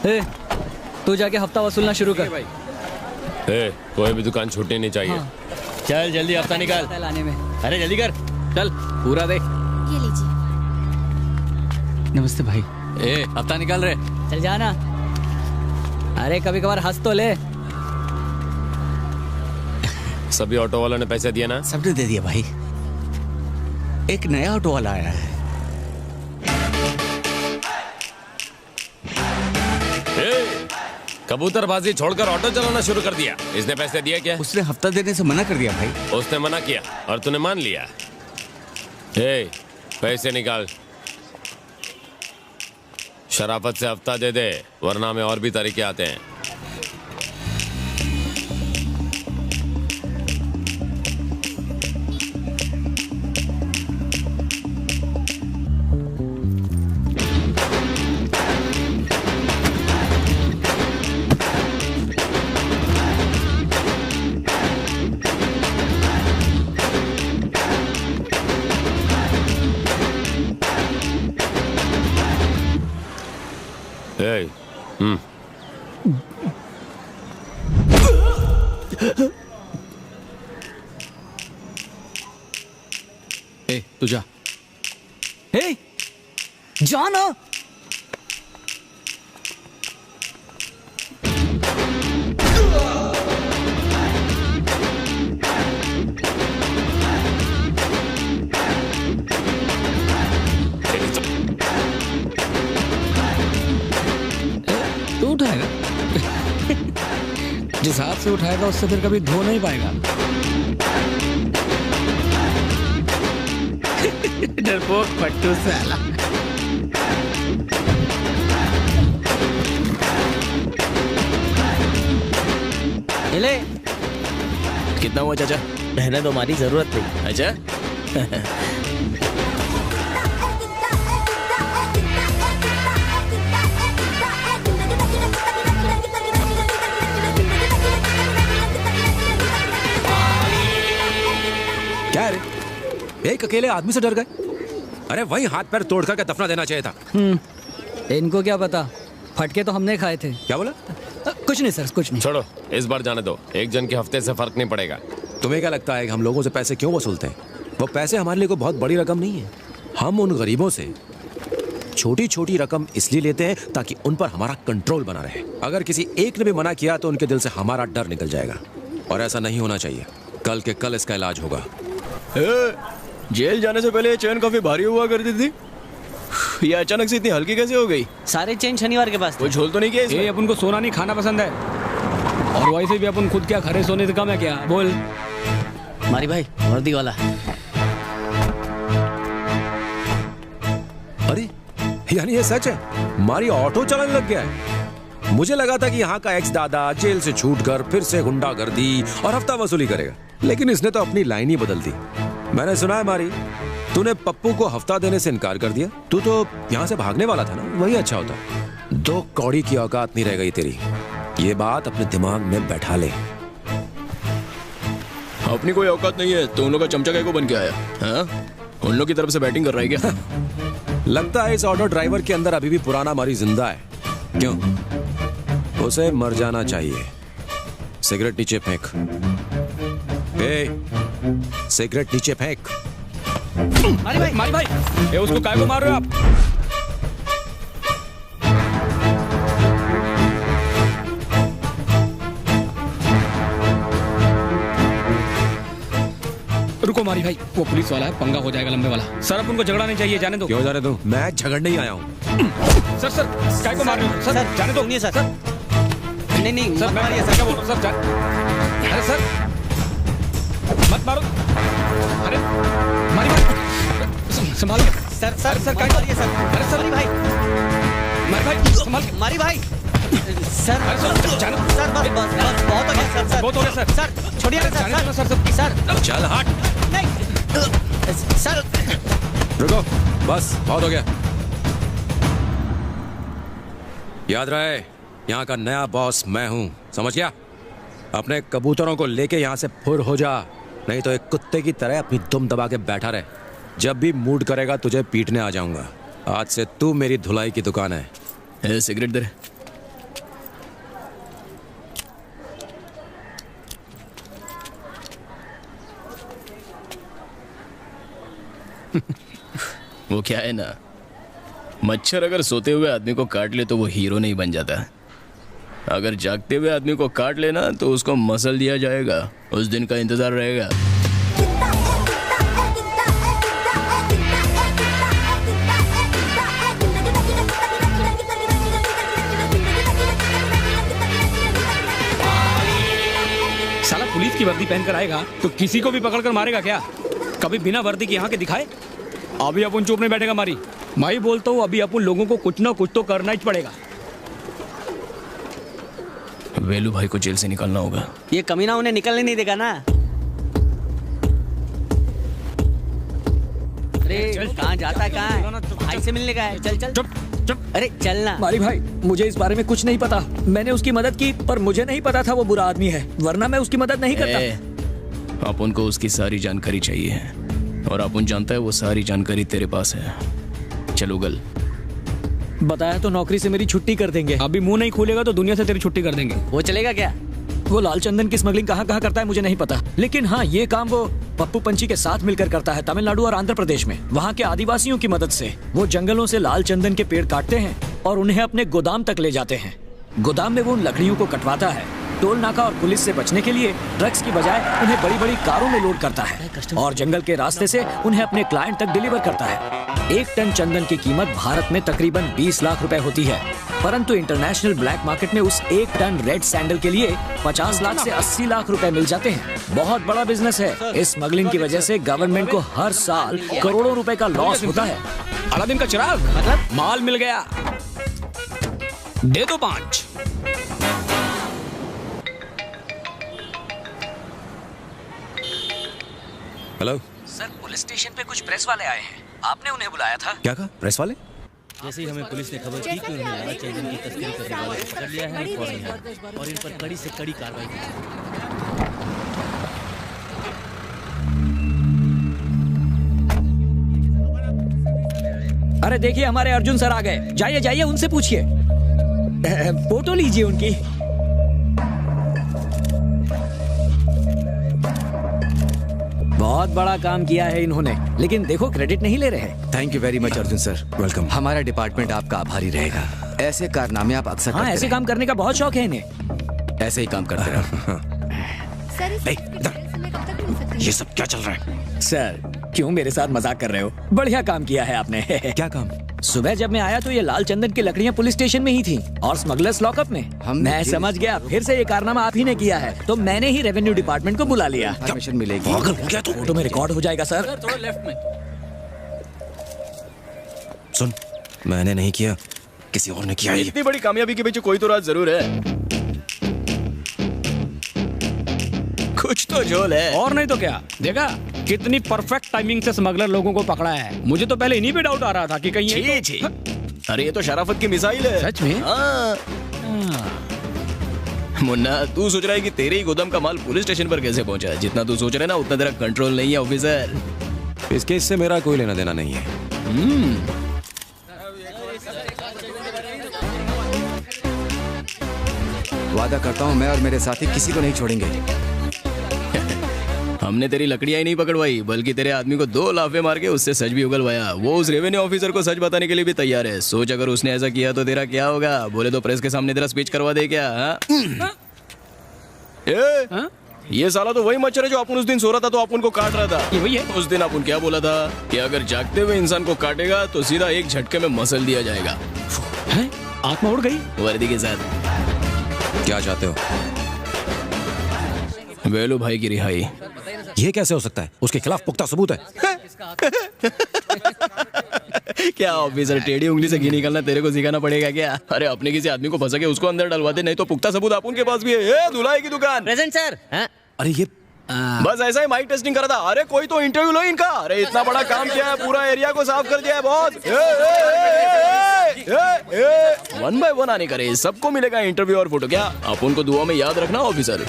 ए, तू जाके हफ्ता वसूलना शुरू कर भाई। कोई भी दुकान छूटनी नहीं चाहिए। हाँ। चल जल्दी हफ्ता निकाल। लाने में। अरे जल्दी कर। चल पूरा दे। ये लीजिए। नमस्ते भाई। ए हफ्ता निकाल रहे। चल जाना। अरे कभी कभार हंस तो ले। सभी ऑटो वालों ने पैसे दिए ना? सबने दे दिया भाई। एक नया ऑटो वाला आया है। कबूतरबाजी छोड़कर ऑटो चलाना शुरू कर दिया। इसने पैसे दिए क्या? उसने हफ्ता देने से मना कर दिया भाई। उसने मना किया और तूने मान लिया। पैसे निकाल। शराफत से हफ्ता दे दे, वरना में और भी तरीके आते हैं। तू जा। जा ना। तू उठाएगा? जिस हाथ से उठाएगा उससे फिर कभी धो नहीं पाएगा। डरपोक पट्टू साला। ले। कितना हुआ चाचा? रहने दो, हमारी जरूरत नहीं। अच्छा। क्या रे, एक अकेले आदमी से डर गए? अरे वही हाथ पैर तोड़ करके दफना देना चाहिए था। इनको क्या पता, फटके तो हमने खाए थे। क्या बोला? कुछ नहीं सर, कुछ नहीं। छोड़ो, इस बार जाने दो। एक जन के हफ्ते से फर्क नहीं पड़ेगा। तुम्हें क्या लगता है कि हम लोगों से पैसे क्यों वसूलते हैं? वो पैसे हमारे लिए कोई बहुत बड़ी रकम नहीं है। हम उन गरीबों से छोटी छोटी रकम इसलिए लेते हैं ताकि उन पर हमारा कंट्रोल बना रहे। अगर किसी एक ने भी मना किया तो उनके दिल से हमारा डर निकल जाएगा, और ऐसा नहीं होना चाहिए। कल के कल इसका इलाज होगा। जेल जाने से पहले ये चैन काफी भारी हुआ करती थी, ये अचानक से इतनी हल्की कैसे हो गई? सारे चेन शनिवार के पास थे। कोई झोल तो नहीं किया इसमें? अपन को सोना नहीं खाना पसंद है, और वैसे भी अपन खुद क्या खरे सोने से कम है क्या? बोल मारी भाई, वर्दी वाला। अरे यानी ये सच है, मारी ऑटो चलाने लग गया है। मुझे लगा था कि यहाँ का एक्स दादा जेल से छूटकर फिर से गुंडागर्दी और हफ्ता वसूली करेगा, लेकिन इसने तो अपनी लाइन ही बदल दी। मैंने सुना है मारी, तूने पप्पू को हफ्ता देने से इनकार कर दिया। तू तो यहाँ से भागने वाला था ना, वही अच्छा होता। 2 कौड़ी की औकात नहीं रह गई तेरी। ये बात अपने दिमाग में बैठा ले। अपनी कोई औकात नहीं है तो उन लोग का चमचा क्या को बन के आया? हाँ? उन लोग की तरफ से बैटिंग कर रहा है क्या? लगता है इस ऑटो ड्राइवर के अंदर अभी भी पुराना मारी जिंदा है। क्यों? उसे मर जाना चाहिए। सिगरेट नीचे फेंक। सिगरेट नीचे फेंक। मारी भाई, ये उसको काय को मार रहे हो आप? रुको मारी भाई, वो पुलिस वाला है, पंगा हो जाएगा लंबे वाला। सर अब उनको झगड़ा नहीं चाहिए, जाने दो। क्यों जाने दो? मैं झगड़ने ही आया हूँ। सर काय को मार रहे हो? सर जाने दो। सुनिए सर। नहीं सर, मैं मारिए सर क्या बोल रहा हूँ? सर अरे सर मत मारो। अरे मारी भाई, संभाल के। सर काय मारिए सर। अरे सर भाई, मारी भाई संभाल के। मारी भाई। सर अरे सर जानो। सर बस बहुत हो गया सर। बहुत हो गया सर। सर छोड़िए ना सर। सर चल हट। नहीं सर। रुको, बस बहुत हो गया। याद रहे, यहाँ का नया बॉस मैं हूँ, समझ गया? अपने कबूतरों को लेके यहाँ से फुर हो जा, नहीं तो एक कुत्ते की तरह अपनी दुम दबा के बैठा रहे। जब भी मूड करेगा तुझे पीटने आ जाऊंगा। आज से तू मेरी धुलाई की दुकान है। सिगरेट दे। वो क्या है ना, मच्छर अगर सोते हुए आदमी को काट ले तो वो हीरो नहीं बन जाता। अगर जागते हुए आदमी को काट लेना तो उसको मसल दिया जाएगा, उस दिन का इंतजार रहेगा। साला पुलिस की वर्दी पहनकर आएगा तो किसी को भी पकड़कर मारेगा क्या? कभी बिना वर्दी के यहाँ के दिखाए? अभी अपन चुप नहीं बैठेगा मारी। मैं बोलता हूँ अभी अपन लोगों को कुछ ना कुछ तो करना ही पड़ेगा। वेलू भाई को जेल से निकालना होगा। ये कमीना उन्हें निकलने नहीं देगा ना। अरे कहाँ जाता है, कहाँ है? भाई से मिलने का है। चल चल चुप चुप। अरे चलना। मारी भाई, मुझे इस बारे में कुछ नहीं पता। मैंने उसकी मदद की पर मुझे नहीं पता था वो बुरा आदमी है, वरना मैं उसकी मदद नहीं करता। अपन को उसकी सारी जानकारी चाहिए और अपन जानता है वो सारी जानकारी तेरे पास है। चलो गल। बताया तो नौकरी से मेरी छुट्टी कर देंगे। अभी मुंह नहीं खोलेगा तो दुनिया से तेरी छुट्टी कर देंगे। वो चलेगा क्या? वो लाल चंदन की स्मगलिंग कहाँ कहाँ करता है मुझे नहीं पता, लेकिन हाँ ये काम वो पप्पू पंची के साथ मिलकर करता है तमिलनाडु और आंध्र प्रदेश में। वहाँ के आदिवासियों की मदद से वो जंगलों से लाल चंदन के पेड़ काटते हैं और उन्हें अपने गोदाम तक ले जाते हैं। गोदाम में वो उन लकड़ियों को कटवाता है। टोल नाका और पुलिस से बचने के लिए ट्रक्स की बजाय उन्हें बड़ी बड़ी कारों में लोड करता है और जंगल के रास्ते से उन्हें अपने क्लाइंट तक डिलीवर करता है। 1 टन चंदन की कीमत भारत में तकरीबन 20 लाख रुपए होती है, परंतु इंटरनेशनल ब्लैक मार्केट में उस 1 टन रेड सैंडल के लिए 50 लाख से 80 लाख रुपए मिल जाते हैं। बहुत बड़ा बिजनेस है। इस स्मगलिंग की वजह से गवर्नमेंट को हर साल करोड़ों रुपए का लॉस होता है। अलादीन का चिराग, मतलब माल मिल गया, दे दो 5। हेलो सर, पुलिस स्टेशन पे कुछ प्रेस वाले आए हैं, आपने उन्हें बुलाया था? क्या कहा? प्रेस वाले? जैसे ही हमें पुलिस ने खबर की कि उन्होंने लाल चंदन की तस्करी करने वालों को पकड़ लिया है और इन पर कड़ी से कड़ी कार्रवाई की। अरे देखिए हमारे अर्जुन सर आ गए। जाइए जाइए उनसे पूछिए, फोटो लीजिए उनकी। बहुत बड़ा काम किया है इन्होंने, लेकिन देखो क्रेडिट नहीं ले रहे। Thank you very much Arjun sir. Welcome. हमारा डिपार्टमेंट आपका आभारी रहेगा। ऐसे कारनामे आप अक्सर हाँ, करते ऐसे रहें। काम करने का बहुत शौक है इन्हें। ऐसे ही काम करते रहो। सर, इस समय कब तक मिल सकती है? ये सब क्या चल रहा है? सर क्यों मेरे साथ मजाक कर रहे हो? बढ़िया काम किया है आपने। क्या काम? सुबह जब मैं आया तो ये लाल चंदन की लकड़ियां पुलिस स्टेशन में ही थी और स्मगलर्स लॉकअप में। मैं समझ गया फिर से ये कारनामा आप ही ने किया है, तो मैंने ही रेवेन्यू डिपार्टमेंट को बुला लिया। परमिशन मिलेगी। पागल हो गया तो फोटो में रिकॉर्ड हो जाएगा सर। थोड़ा लेफ्ट में। सुन, मैंने नहीं किया, किसी और ने किया ये। इतनी बड़ी कामयाबी के पीछे कोई तो राज जरूर है। कुछ तो झोल है। और नहीं तो क्या, देखा कितनी परफेक्ट टाइमिंग से स्मगलर लोगों को पकड़ा है। मुझे तो पहले इन्हीं पे डाउट आ रहा था कि कहीं ये तो... अरे ये तो शराफत की मिसाइल है। सच में? हाँ। मुन्ना, तू सोच रहा है कि तेरे ही गोदाम का माल पुलिस स्टेशन पर कैसे पहुंचा? जितना तू सोच रहा है ना उतना तेरा कंट्रोल नहीं है ऑफिसर। इस केस से मेरा कोई लेना देना नहीं है। वादा करता हूँ मैं और मेरे साथी किसी को नहीं छोड़ेंगे। हमने तेरी लकड़ियां ही नहीं पकड़वाई, बल्कि तेरे आदमी को 2 लाफे मार के उससे सच भी उगलवाया। वो उस रेवेन्यू ऑफिसर को सच बताने के लिए भी तैयार है। सोच अगर उसने ऐसा किया तो तेरा क्या होगा? बोले तो प्रेस के सामने तेरा स्पीच करवा दे क्या? ये साला तो वही मच्छर है जो अपन उस दिन सो रहा था तो अपन को काट रहा था। ये वही है। उस दिन अपन क्या बोला था कि अगर जागते हुए इंसान को काटेगा तो सीधा एक झटके में मसल दिया जाएगा। आत्मा उड़ गई वर्दी के साथ। क्या चाहते हो? वेलू भाई की रिहाई। ये कैसे हो सकता है? उसके खिलाफ पुख्ता सबूत है। क्या ऑफिसर, टेढ़ी उंगली से घी निकालना तेरे को सिखाना पड़ेगा क्या? अरे अपने किसी आदमी को फंसा के उसको अंदर डलवा दे, नहीं तो पुख्ता सबूत अपन के पास भी है। धुलाई की दुकान। Present sir. अरे ये बस ऐसा ही माइक टेस्टिंग करा था। अरे कोई तो इंटरव्यू लो इनका। अरे इतना बड़ा काम किया है, पूरा एरिया को साफ कर दिया है बॉस। 1 by 1 आने करे, सबको मिलेगा इंटरव्यू और फोटो। क्या अपन को दुआ में याद रखना ऑफिसर।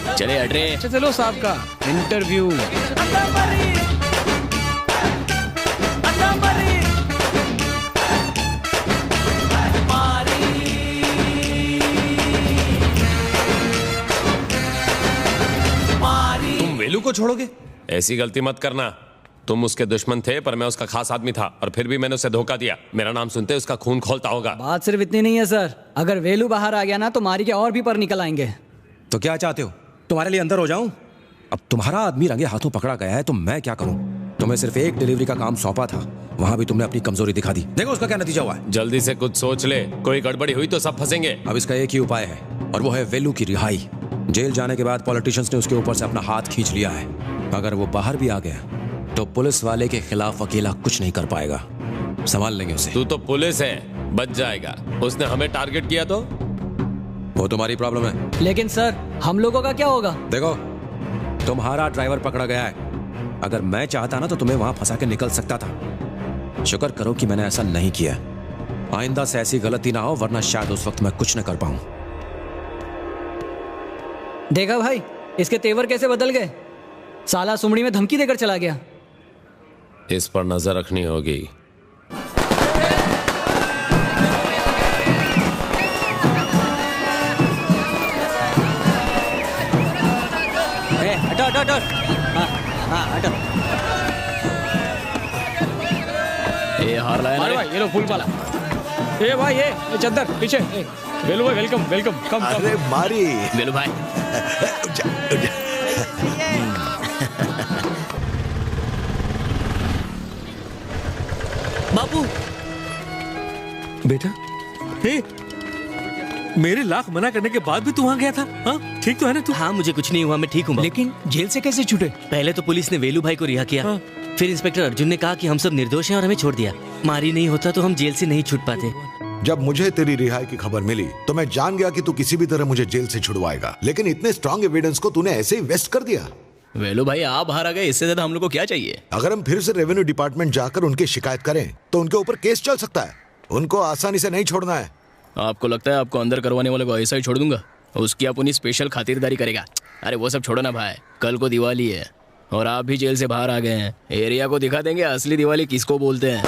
चले हट रहे। चलो साहब का इंटरव्यू। तुम वेलू को छोड़ोगे? ऐसी गलती मत करना। तुम उसके दुश्मन थे पर मैं उसका खास आदमी था और फिर भी मैंने उसे धोखा दिया। मेरा नाम सुनते उसका खून खौलता होगा। बात सिर्फ इतनी नहीं है सर, अगर वेलू बाहर आ गया ना तो मारी के और भी पर निकल आएंगे। तो क्या चाहते हो, तुम्हारे लिए अंदर हो जाऊं? अब तुम्हारा आदमी रंगे हाथों पकड़ा गया है तो मैं क्या करूं? तुम्हें सिर्फ एक डिलीवरी का काम सौंपा था, वहां भी तुमने अपनी कमजोरी दिखा दी। देखो उसका क्या नतीजा हुआ है। जल्दी से कुछ सोच ले, कोई गड़बड़ी हुई तो सब फंसेंगे। अब इसका एक ही उपाय है और वो है वेलू की रिहाई। जेल जाने के बाद पॉलिटिशियंस ने उसके ऊपर से अपना हाथ खींच लिया है। अगर वो बाहर भी आ गया तो पुलिस वाले के खिलाफ अकेला कुछ नहीं कर पाएगा, संभाल लेंगे उसे। तू तो पुलिस है, बच जाएगा। उसने हमें टारगेट किया तो वो तुम्हारी प्रॉब्लम है। लेकिन सर हम लोगों का क्या होगा? देखो तुम्हारा ड्राइवर पकड़ा गया है, अगर मैं चाहता ना तो तुम्हें वहां फंसा के निकल सकता था। शुक्र करो कि मैंने ऐसा नहीं किया। आइंदा से ऐसी गलती ना हो, वरना शायद उस वक्त मैं कुछ न कर पाऊं। देखा भाई, इसके तेवर कैसे बदल गए। साला सुमड़ी में धमकी देकर चला गया। इस पर नजर रखनी होगी। हटो हटो हटो। हाँ हटो। ये हार लाया अरे ना भाई ये लो फूल वाला। ए भाई ये चद्दर पीछे। वेलू भाई वेलकम वेलकम, कम अरे मारी वेलू भाई। बापू बेटा, हे, मेरे लाख मना करने के बाद भी तू वहां गया था? हाँ ठीक तो है ना तू? हाँ मुझे कुछ नहीं हुआ, मैं ठीक हूँ। लेकिन जेल से कैसे छूटे? पहले तो पुलिस ने वेलू भाई को रिहा किया। हाँ। फिर इंस्पेक्टर अर्जुन ने कहा कि हम सब निर्दोष हैं और हमें छोड़ दिया। मारी नहीं होता तो हम जेल से नहीं छूट पाते। जब मुझे तेरी रिहाई की खबर मिली तो मैं जान गया कि तू किसी भी तरह मुझे जेल से छुड़वाएगा, लेकिन इतने स्ट्रॉन्ग एविडेंस को तूने ऐसे ही वेस्ट कर दिया। वेलू भाई आप बाहर आ गए, इससे ज्यादा हम लोग को क्या चाहिए? अगर हम फिर से रेवेन्यू डिपार्टमेंट जाकर उनकी शिकायत करें तो उनके ऊपर केस चल सकता है। उनको आसानी से नहीं छोड़ना है। आपको लगता है आपको अंदर करवाने वाले को ऐसा ही छोड़ दूंगा? उसकी अपनी स्पेशल खातिरदारी करेगा। अरे वो सब छोड़ो ना भाई, कल को दिवाली है और आप भी जेल से बाहर आ गए हैं। एरिया को दिखा देंगे असली दिवाली किसको बोलते हैं।